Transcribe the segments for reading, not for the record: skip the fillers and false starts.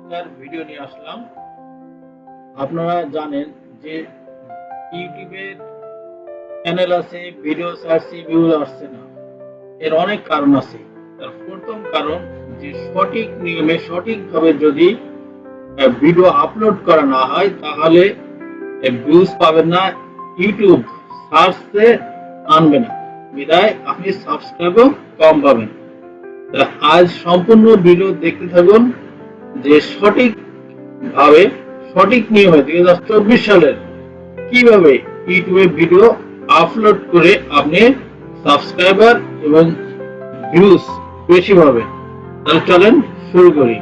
চমৎকার ভিডিও নিয়ে আসলাম। আপনারা জানেন যে ইউটিউবের চ্যানেল আছে, ভিডিও ছাড়ছি, ভিউজ আসছে না। এর অনেক কারণ আছে। তার প্রথম কারণ যে সঠিক নিয়মে সঠিকভাবে যদি ভিডিও আপলোড করা না হয় তাহলে ভিউজ পাবেন না, ইউটিউব সার্চে আনবে না, বিধায় আপনি সাবস্ক্রাইবও কম পাবেন। আজ সম্পূর্ণ ভিডিও দেখতে থাকুন যে সঠিকভাবে সঠিক নিয়মে 2024 সালের কিভাবে ইউটিউবে ভিডিও আপলোড করে আপনি সাবস্ক্রাইবার এবং ভিউজ বেশি পাবেন। তাহলে চলেন শুরু করি।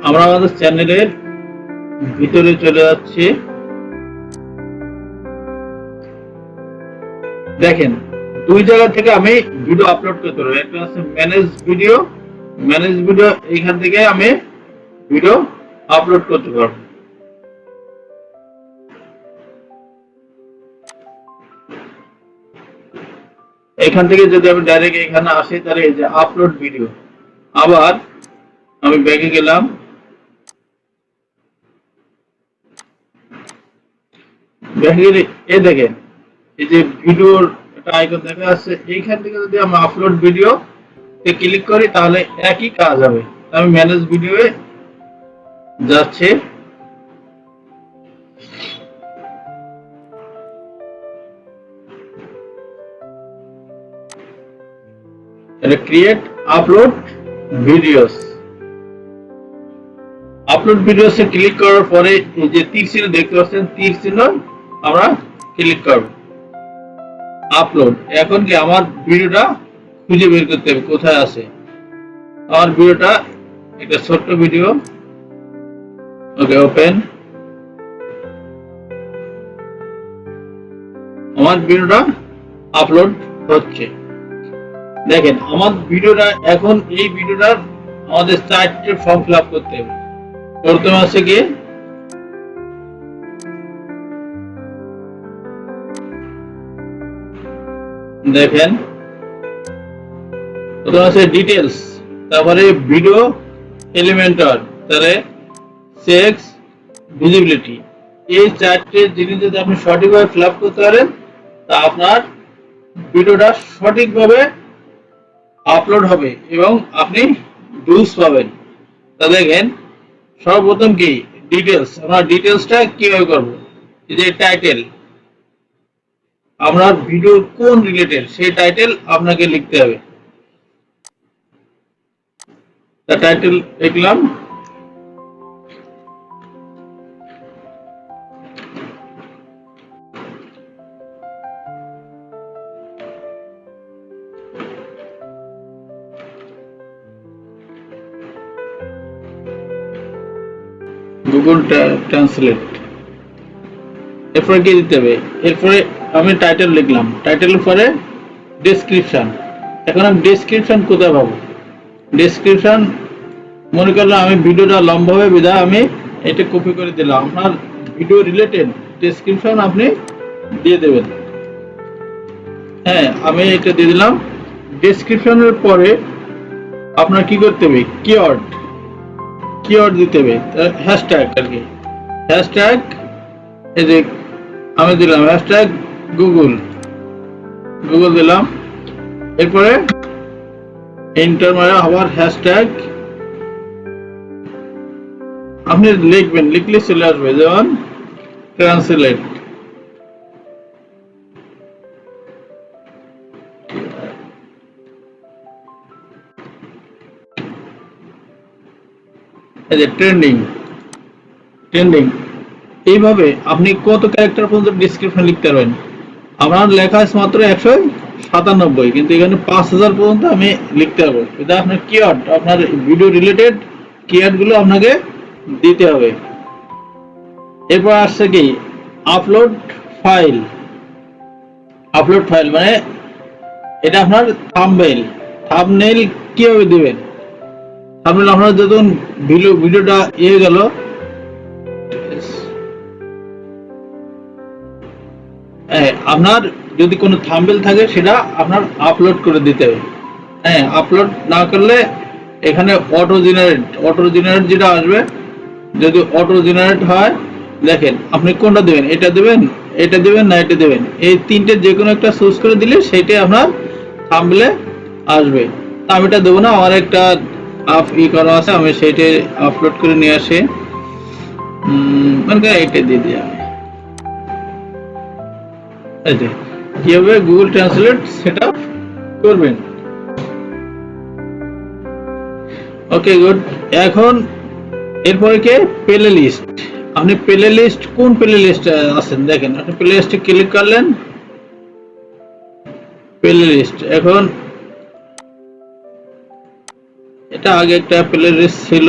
আমরা আমাদের চ্যানেলের ভিতরে চলে যাচ্ছি। দেখেন, দুই জায়গা থেকে আমি ভিডিও আপলোড করতে পারবো। একটা হচ্ছে ম্যানেজ ভিডিও, এইখান থেকে আমি ভিডিও আপলোড করতে পারবো। এখান থেকে যদি আমি ডাইরেক্ট এখানে আসি তাহলে এই যে আপলোড ভিডিও, আবার আমি ব্যাকে গেলাম, ব্যাকে গেলে এই দেখেন এই যে ভিডিওর একটা আইকন দেখা যাচ্ছে, এইখান থেকে যদি আমি আপলোড ভিডিও ক্লিক করি তাহলে একই কাজ হবে। আমি ম্যানেজ ভিডিওয়ে যাচ্ছি, এটা ক্রিয়েট আপলোড ভিডিওস। আপলোড ভিডিওসে ক্লিক করার পরে এই যে তীর চিহ্ন দেখতে পাচ্ছেন, তীর চিহ্ন আমরা ক্লিক করব। আপলোড, এখন কি আমার ভিডিওটা খুঁজে বের করতে হবে কোথায় আছে। আমার ভিডিওটা একটা ছোট্ট ভিডিও, ওকে ওপেন। আমার ভিডিওটা আপলোড হচ্ছে। দেখেন আমার ভিডিওটা এখন এই ভিডিওটার আমাদের 4টে ফর্ম ফিল আপ করতে হবে। প্রথমে আছে কি দেখেন, প্রথমে আছে ডিটেলস, তারপরে ভিডিও এলিমেন্টার, তারপরে সেক্স, ভিজিবিলিটি। এই 4টে জিনিস যদি আপনি সঠিকভাবে ফিল আপ করতে পারেন তা আপনার ভিডিওটা সঠিকভাবে আপলোড হবে এবং আপনি ভিউজ পাবেন। তা দেখেন, সর্বপ্রথম কি ডিটেলস, আমরা ডিটেলসটা কিভাবে করব। এই যে টাইটেল, আমরা ভিডিও কোন রিলেটেড সেই টাইটেল আপনাকে লিখতে হবে। তা টাইটেল লিখলাম, গুগল ট্রান্সলেট। এরপরে কি দিতে হবে, এরপরে আমি টাইটেল লিখলাম, টাইটেলের পরে ডেসক্রিপশন। এখন আমি ডেসক্রিপশন কোথায় পাবো, ডেসক্রিপশন মনে করলাম আমি ভিডিওটা লম্বা হবে বিধায় আমি এটা কপি করে দিলাম। আপনার ভিডিও রিলেটেড ডেসক্রিপশন আপনি দিয়ে দেবেন। হ্যাঁ, আমি এটা দিয়ে দিলাম। ডেসক্রিপশনের পরে আপনার কি করতে হবে, কিওয়ার্ড দিতে হবে, হ্যাশট্যাগ আর কি। হ্যাশট্যাগ এই যে আমি দিলাম হ্যাশট্যাগ গুগল দিলাম। এরপরে এন্টার মারা আবার হ্যাশট্যাগ আপনি লিখবেন, লিখলে চলে আসবে, যেমন ট্রান্সলেট। এই যে ট্রেন্ডিং, এইভাবে আপনি কত ক্যারেক্টার পর্যন্ত ডেসক্রিপশন লিখতে পারবেন। আমার লেখা আছে মাত্র 197, কিন্তু এখানে 5000 পর্যন্ত আমি লিখতে পারবো। এটা আপনার কিওয়ার্ড, আপনার ভিডিও রিলেটেড কিওয়ার্ড গুলো আপনাকে দিতে হবে। এরপর আসছে কি আপলোড ফাইল। মানে এটা আপনার থাম্বনেইল কিভাবে দিবেন। থাম্বনেইল আপনার যখন ভিডিওটা গেল, আপনার যদি কোনো থাম্বনেইল থাকে সেটা আপনার আপলোড করে দিতে হবে। হ্যাঁ, আপলোড না করলে এখানে অটো জেনারেট যেটা আসবে, যদি অটো জেনারেট হয়, দেখেন আপনি কোনটা দেবেন, এটা দেবেন না এটা দেবেন, এই তিনটে যে কোনো একটা চুজ করে দিলে সেটাই আপনার থাম্বনেলে আসবে। তা আমি এটা দেবো না, আমার একটা করা আছে, আমি সেইটাই আপলোড করে নিয়ে আসি। মানে এটা দিয়ে দিই আমি, এই যে কিভাবে গুগল ট্রান্সলেট সেটা করবেন। Okay good. এখন এরপরে কে প্লে লিস্ট, আপনি প্লে লিস্ট কোন প্লে লিস্টে আছেন দেখেন, আপনি প্লে লিস্টে ক্লিক করলেন, প্লে লিস্ট। এখন এটা আগে একটা প্লে লিস্ট ছিল,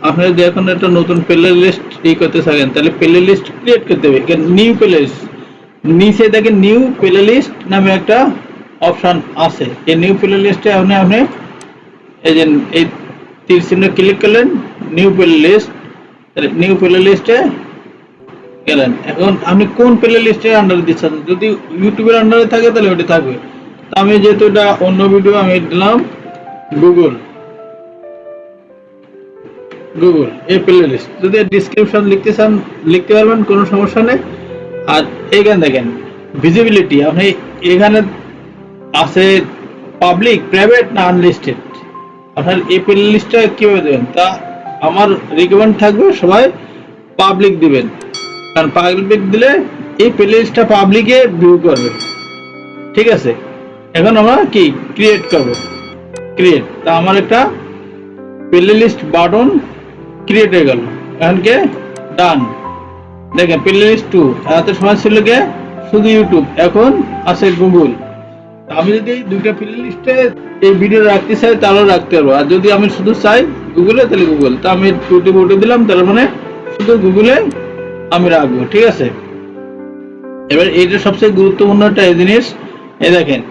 আপনি যদি এখন একটা নতুন প্লে লিস্ট করতে থাকেন তাহলে প্লে লিস্ট ক্রিয়েট করতে হবে। নিউ প্লে লিস্ট নিচে দেখেন নিউ প্লে লিস্ট নামে একটা অপশন আছে, এই নিউ প্লে লিস্টে আপনি এই যে এই তীর চিহ্ন ক্লিক করলেন, নিউ প্লে লিস্ট, নিউ প্লে লিস্টে গেলেন। এখন আপনি কোন প্লে লিস্টের আন্ডারে দিচ্ছেন, যদি ইউটিউবের আন্ডারে থাকে তাহলে ওটা থাকবে। তো আমি যেহেতু এটা অন্য ভিডিও, আমি দিলাম গুগল এই প্লে লিস্ট। যদি ডেসক্রিপশন লিখতে চান লিখতে পারবেন, কোনো সমস্যা নেই। আর এইখানে দেখেন ভিজিবিলিটি, আপনি এখানে আছে পাবলিক, প্রাইভেট না আনলিস্টেড, আপনার এই প্লে লিস্টটা কিভাবে দেবেন, তা আমার রিকমেন্ড থাকবে সবাই পাবলিক দিবেন, কারণ পাবলিক দিলে এই প্লে লিস্টটা পাবলিকে ভিউ করবে। ঠিক আছে, এখন আমরা কি ক্রিয়েট করব, ক্রিয়েট। তা আমার একটা প্লে লিস্ট বাটন ক্রিয়েট হয়ে গেল, এখানকে ডান। দেখেন প্লে লিস্ট 2, এত সময় ছিল কে শুধু ইউটিউব, এখন আছে গুগল। আমি যদি এই দুইটা প্লে লিস্টে এই ভিডিও রাখতে চাই তাহলে রাখতে পারবো, আর যদি আমি শুধু চাই গুগলে তাহলে গুগল। তা আমি টুটি বুটি দিলাম, তার মানে শুধু গুগলে আমি রাখবো। ঠিক আছে, এবার এইটা সবচেয়ে গুরুত্বপূর্ণ একটা জিনিস, এই দেখেন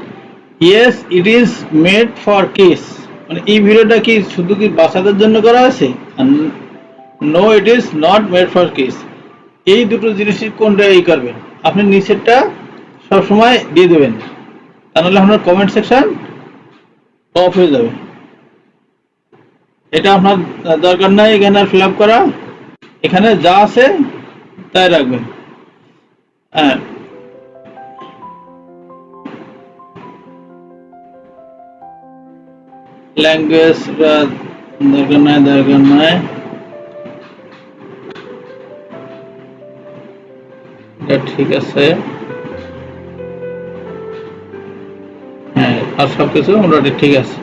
yes it is made for kids, মানে এই ভিডিওটা কি শুধু কি বাচ্চাদের জন্য করা আছে, no it is not made for kids. এই দুটো জিনিসই কোনটা এই করবেন, আপনি নিচেরটা সবসময় দিয়ে দেবেন, তাহলে আপনার কমেন্ট সেকশন অফ হয়ে যাবে। এটা আপনার দরকার নাই এখানে ফিল আপ করা, এখানে যা আছে তাই রাখবেন। হ্যাঁ, ল্যাঙ্গুয়েজ দরকার নাই, এটা ঠিক আছে। হ্যাঁ, আর সবকিছু মোটামুটি ঠিক আছে।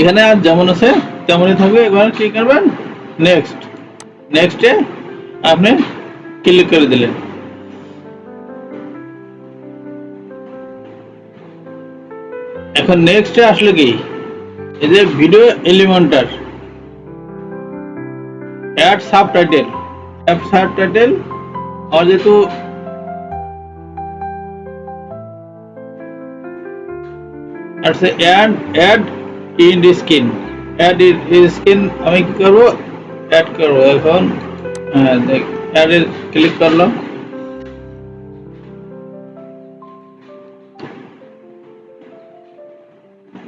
এখানে আর যেমন আছে তেমনই থাকবে। এবার কি করবেন, নেক্সট, নেক্সটে আপনি ক্লিক করে দিলেন। এখন নেক্সটে আসলে কি, এই যে ভিডিও এলিমেন্টার অ্যাড সাবটাইটেল, আর যেহেতু আছে add end screen, add end screen আমি কি করব, অ্যাড করব। এখন অ্যাড এ ক্লিক করলাম,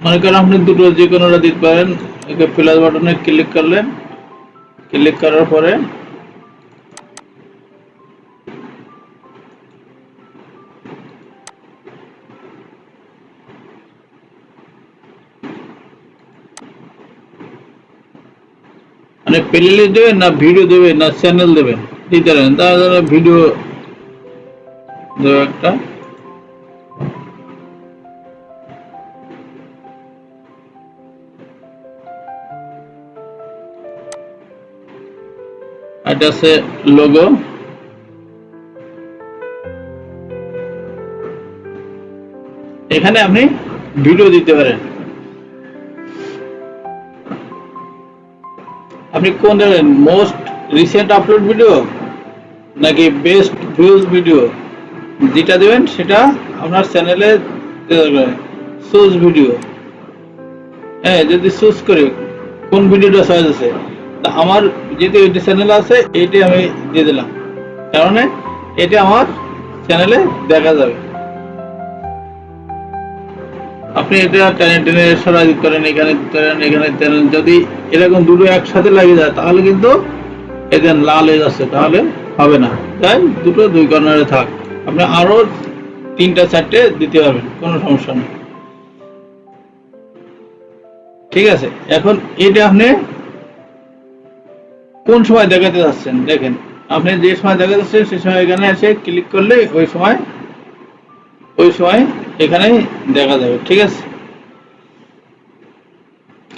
মনে করেন আপনি দুটো যে কোনোটা দিতে পারেন। প্লাস বাটনে ক্লিক করলেন, ক্লিক করার পরে মানে প্লে লিস্ট দেবেন না ভিডিও দেবেন না চ্যানেল দেবেন, দিতে পারেন। তাহলে ভিডিও দেবো একটা, এটা আছে লোগো। এখানে আপনি ভিডিও দিতে পারেন, আপনি কোন দেবেন, মোস্ট রিসেন্ট আপলোড ভিডিও নাকি বেস্ট ভিউজ ভিডিও, যেটা দেবেন সেটা আপনার চ্যানেলে চুজ ভিডিও। হ্যাঁ, যদি চুজ করে কোন ভিডিওটা চয়েস আছে, তা আমার যেহেতু এইটা চ্যানেল আছে এইটাই আমি দিয়ে দিলাম, কারণ এটা আমার চ্যানেলে দেখা যাবে। আপনি এটা টেনে টেনে সরাই করেন, এখানে করেন, এখানে করেন, যদি এরকম দুটো একসাথে লাগে যায় তাহলে কিন্তু এদের লাল হয়ে যাচ্ছে, তাহলে হবে না। তাই দুটো দুই কর্নারে থাক। আপনি আরো 3টা 4টে দিতে পারবেন, কোনো সমস্যা নেই। ঠিক আছে, এখন এটা আপনি কোন সময় দেখাতে যাচ্ছেন দেখেন, আপনি যে সময় দেখাতে যাচ্ছেন সেই সময় এখানে এসে ক্লিক করলে ওই সময় এখানে দেখা যাবে। ঠিক আছে,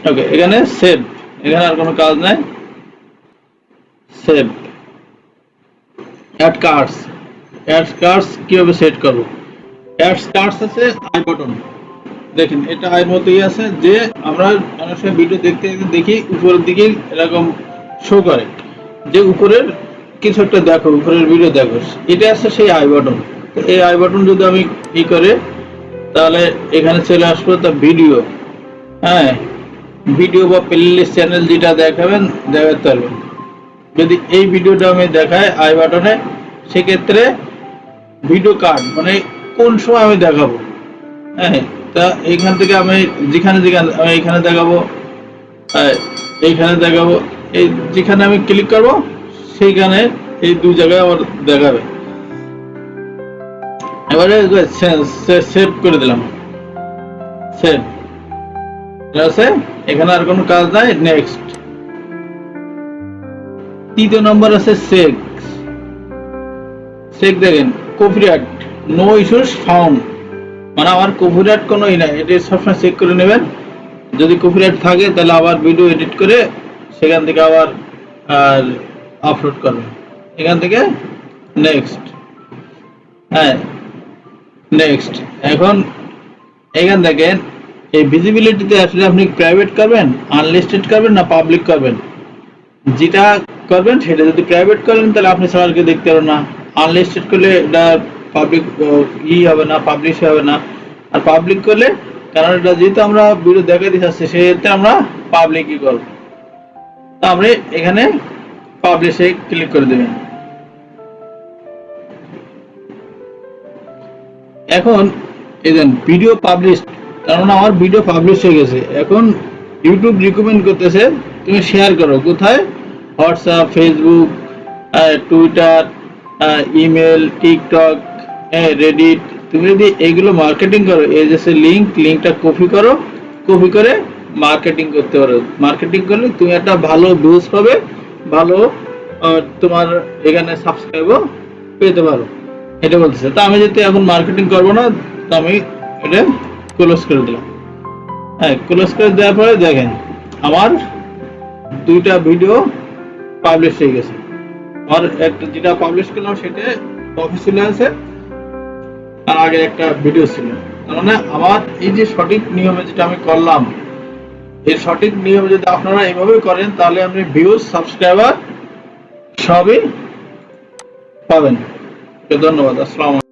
ওকে, এখানে সেভ, এখানে আর কোনো কাজ নাই। সেভ, অ্যাড কার্ডস কিভাবে সেট করব? অ্যাড কার্ডস আছে আই বাটন, দেখেন এটা আয়ের মতোই আছে, যে আমরা অনেক সময় ভিডিও দেখতে দেখতে দেখি উপরের দিকে এরকম শো করে যে উপরের কিছু একটা দেখো, উপরের ভিডিও দেখো, এটা আছে সেই আই বাটন। এই আই বাটন যদি আমি ই করে তাহলে এখানে চলে আসলো তা ভিডিও, হ্যাঁ, ভিডিও বা প্লেলিস্ট চ্যানেল যেটা দেখাবেন দেখাতে পারবেন। যদি এই ভিডিওটা আমি দেখাই আই বাটনে, সেক্ষেত্রে ভিডিও কার্ড মানে কোন সময় আমি দেখাবো, হ্যাঁ, তা এইখান থেকে আমি যেখানে যেখানে আমি এইখানে দেখাবো, এইখানে দেখাবো, এই যেখানে আমি ক্লিক করব সেইখানে এই দুই জায়গায় আমার দেখাবে। এবারে সেভ করে দিলাম, সেভ আছে, এখানে আর কোনো কাজ নাই। নেক্সট, তৃতীয় নম্বর আছে চেক দেখেন কপিরাইট নো ইস্যুস ফাউন্ড, মানে আমার কপিরাইট কোনো নাই, এটা সবসময় চেক করে নেবেন। যদি কপিরাইট থাকে তাহলে আবার ভিডিও এডিট করে সেখান থেকে আবার আপলোড করবেন। এখান থেকে নেক্সট, হ্যাঁ নেক্সট। এখন এখান দেখেন এই ভিজিবিলিটিতে আসলে আপনি প্রাইভেট করবেন, আনলিস্টেড করবেন না পাবলিক করবেন। যেটা করবেন সেটা যদি প্রাইভেট করেন তাহলে আপনি ছাড়া কেউ দেখতে পারবেন না, আনলিস্টেড করলে এটা পাবলিক হবে না, পাবলিশ হবে না। আর পাবলিক করলে, কারণ এটা যেহেতু আমরা ভিডিও দেখাতে চাচ্ছি সেক্ষেত্রে আমরা পাবলিকই করব। তো আপনি এখানে পাবলিশে ক্লিক করে দেবেন। এখন এই যে ভিডিও পাবলিশ, কারণ আমার ভিডিও পাবলিশ হয়ে গেছে, এখন ইউটিউব রিকমেন্ড করতেছে তুমি শেয়ার করো, কোথায়? WhatsApp, Facebook, Twitter, email, TikTok, Reddit. তুমি যদি এগুলো মার্কেটিং করো, এই যে লিঙ্কটা কপি করো, কপি করে মার্কেটিং করতে পারো। মার্কেটিং করলে তুমি একটা ভালো ভিউজ পাবে, ভালো তোমার এখানে সাবস্ক্রাইবও পেতে পারো, এটা বলতেছে। তো আমি যদি এখন মার্কেটিং করবো না, তো আমি এটা ক্লোজ করে দিলাম। হ্যাঁ, ক্লোজ করে দেওয়ার পরে দেখেন আমার 2টা ভিডিও পাবলিশ হয়ে গেছে। আর একটা যেটা পাবলিশ করলাম সেটা অফিসিয়াল আছে, আর আগে একটা ভিডিও ছিল। মানে আমার এই যে সঠিক নিয়মে যেটা আমি করলাম, এই সঠিক নিয়মে যদি আপনারা এইভাবে করেন তাহলে আপনি ভিউজ, সাবস্ক্রাইবার সবই পাবেন। ধন্যবাদ, আসসালামু আলাইকুম।